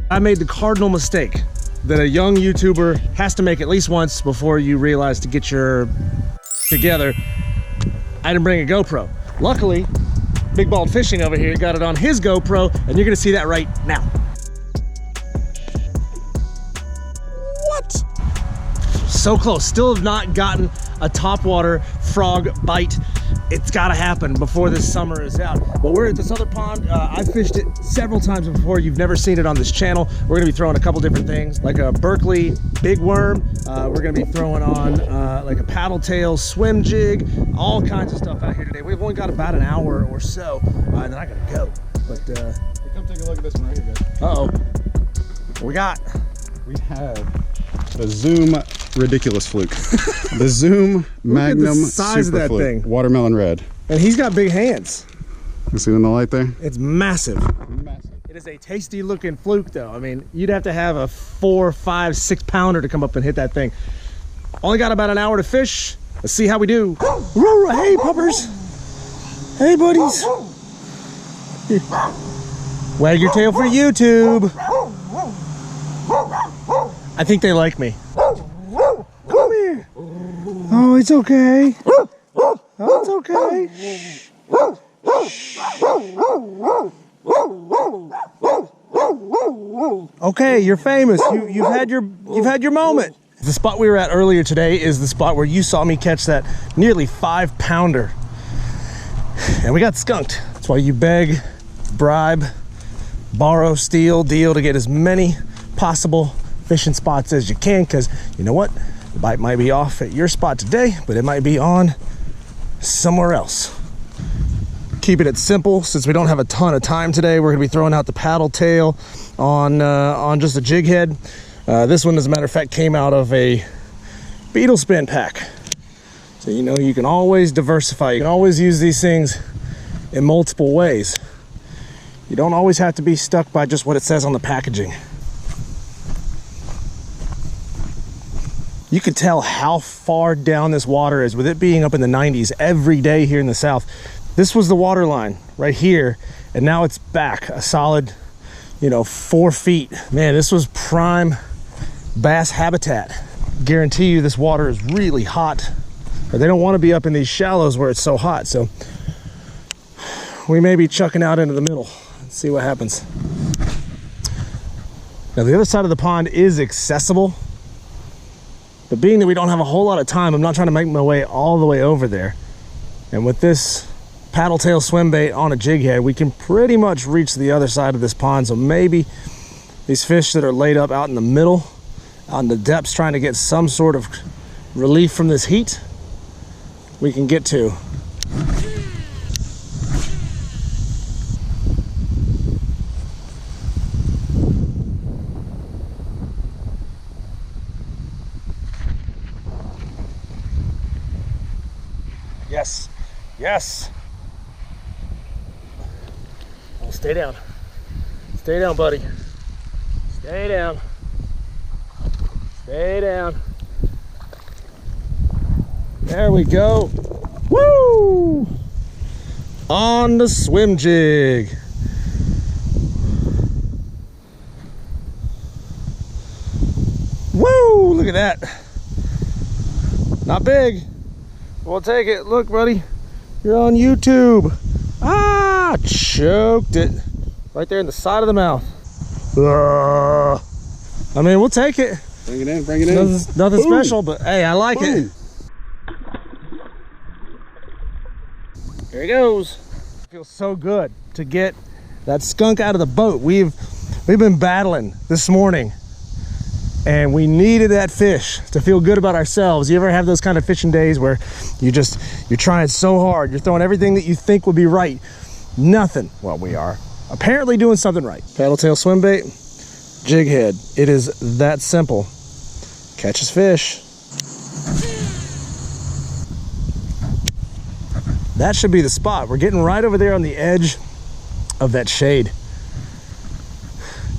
I made the cardinal mistake that a young YouTuber has to make at least once before you realize to get your together. I didn't bring a GoPro. Luckily, Big Bald Fishing over here got it on his GoPro, and you're gonna see that right now. What? So close. Still have not gotten a topwater frog bite. It's gotta happen before this summer is out. But we're at this other pond. I've fished it several times before. You've never seen it on this channel. We're gonna be throwing a couple different things, like a Berkeley big worm. We're gonna be throwing on like a paddle tail swim jig, all kinds of stuff out here today. We've only got about an hour or so, and then I gotta go. But hey, come take a look at this one right here, guys. uh-oh. We have the Zoom ridiculous fluke. The Zoom Magnum size super of that fluke, thing. Watermelon red. And he's got big hands. You see in the light there? It's massive. Massive. It is a tasty looking fluke though. I mean, you'd have to have a 4, 5, 6 pounder to come up and hit that thing. Only got about an hour to fish. Let's see how we do. Hey puppers. Hey buddies. Wag your tail for YouTube. I think they like me. Come here. Oh, it's okay. Oh, it's okay. Okay, you're famous. You've had your moment. The spot we were at earlier today is the spot where you saw me catch that nearly 5 pounder. And we got skunked. That's why you beg, bribe, borrow, steal, deal to get as many possible fishing spots as you can, because you know what? The bite might be off at your spot today, but it might be on somewhere else. Keeping it simple since we don't have a ton of time today. We're gonna be throwing out the paddle tail on just a jig head. This one, as a matter of fact, came out of a beetle spin pack. So you know you can always diversify. You can always use these things in multiple ways. You don't always have to be stuck by just what it says on the packaging. You can tell how far down this water is with it being up in the 90s every day here in the south. This was the water line right here, and now it's back a solid, 4 feet. Man, this was prime bass habitat. Guarantee you this water is really hot, or they don't want to be up in these shallows where it's so hot. So we may be chucking out into the middle. Let's see what happens. Now the other side of the pond is accessible, but being that we don't have a whole lot of time, I'm not trying to make my way all the way over there. And with this paddle tail swim bait on a jig head, we can pretty much reach the other side of this pond. So maybe these fish that are laid up out in the middle, out in the depths, trying to get some sort of relief from this heat, we can get to. Yes, yes. Oh, stay down. Stay down, buddy. Stay down. Stay down. There we go. Woo! On the swim jig. Woo! Look at that. Not big. We'll take it. Look, buddy. You're on YouTube. Ah! Choked it. Right there in the side of the mouth. I mean, we'll take it. Bring it in, bring it in. Nothing special, but hey, I like it. Here he goes. It feels so good to get that skunk out of the boat. We've been battling this morning, and we needed that fish to feel good about ourselves. You ever have those kind of fishing days where you're trying so hard, you're throwing everything that you think would be right, nothing? Well, we are apparently doing something right. Paddle tail swim bait, jig head. It is that simple. Catches fish. That should be the spot. We're getting right over there on the edge of that shade.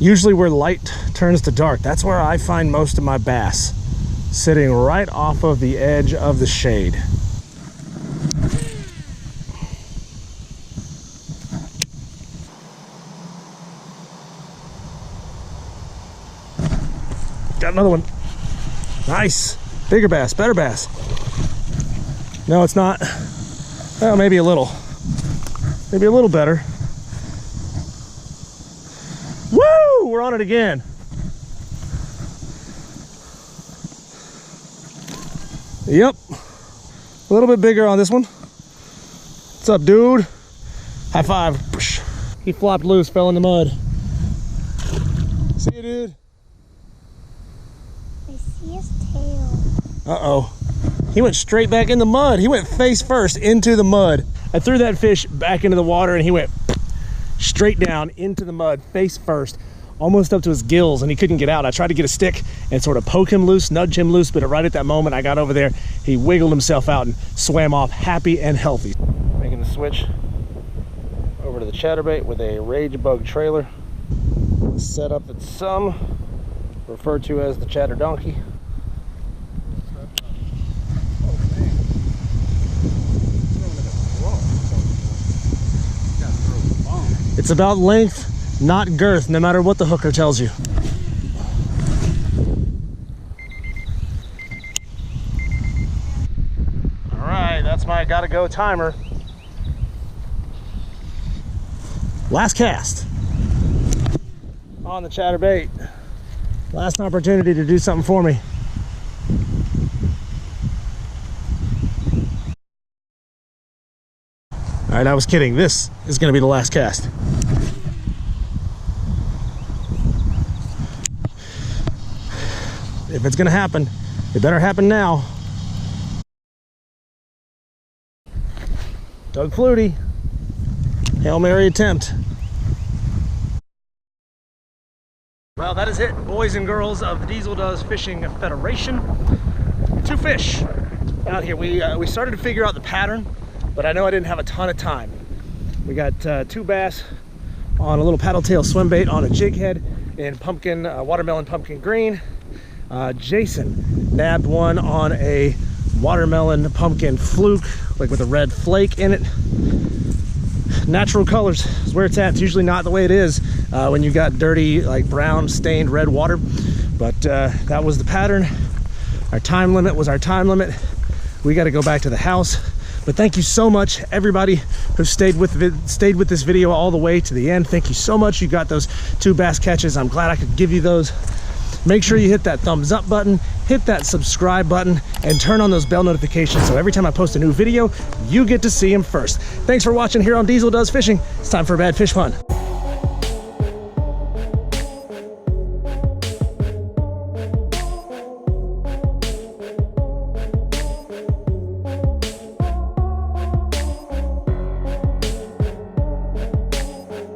Usually where light turns to dark, that's where I find most of my bass, sitting right off of the edge of the shade. Got another one. Nice. Bigger bass, better bass. No, it's not. Well, maybe a little. Maybe a little better. Woo! We're on it again. Yep. A little bit bigger on this one. What's up, dude? High five. He flopped loose, fell in the mud. See you, dude. I see his tail. Uh-oh. He went straight back in the mud. He went face first into the mud. I threw that fish back into the water and he went straight down into the mud, face first, almost up to his gills, and he couldn't get out. I tried to get a stick and sort of poke him loose, nudge him loose, but right at that moment I got over there, he wiggled himself out and swam off happy and healthy. Making the switch over to the chatterbait with a rage bug trailer. Setup that some refer to as the chatter donkey. It's about length, not girth, no matter what the hooker tells you. All right, that's my gotta go timer. Last cast on the chatterbait. Last opportunity to do something for me. All right, I was kidding. This is gonna be the last cast. If it's gonna happen, it better happen now. Doug Flutie, Hail Mary attempt. Well, that is it, boys and girls of the Diesel Does Fishing Federation. 2 fish out here. We started to figure out the pattern, but I know I didn't have a ton of time. We got 2 bass on a little paddle tail swim bait on a jig head in pumpkin, watermelon pumpkin green. Jason nabbed one on a watermelon pumpkin fluke, like with a red flake in it. Natural colors is where it's at. It's usually not the way it is when you got dirty, like brown stained red water, but that was the pattern. Our time limit was our time limit. We got to go back to the house. But thank you so much, everybody who stayed with this video all the way to the end. Thank you so much. You got those 2 bass catches. I'm glad I could give you those. Make sure you hit that thumbs up button, hit that subscribe button, and turn on those bell notifications so every time I post a new video, you get to see them first. Thanks for watching here on Diesel Does Fishing. It's time for a bad fish fun.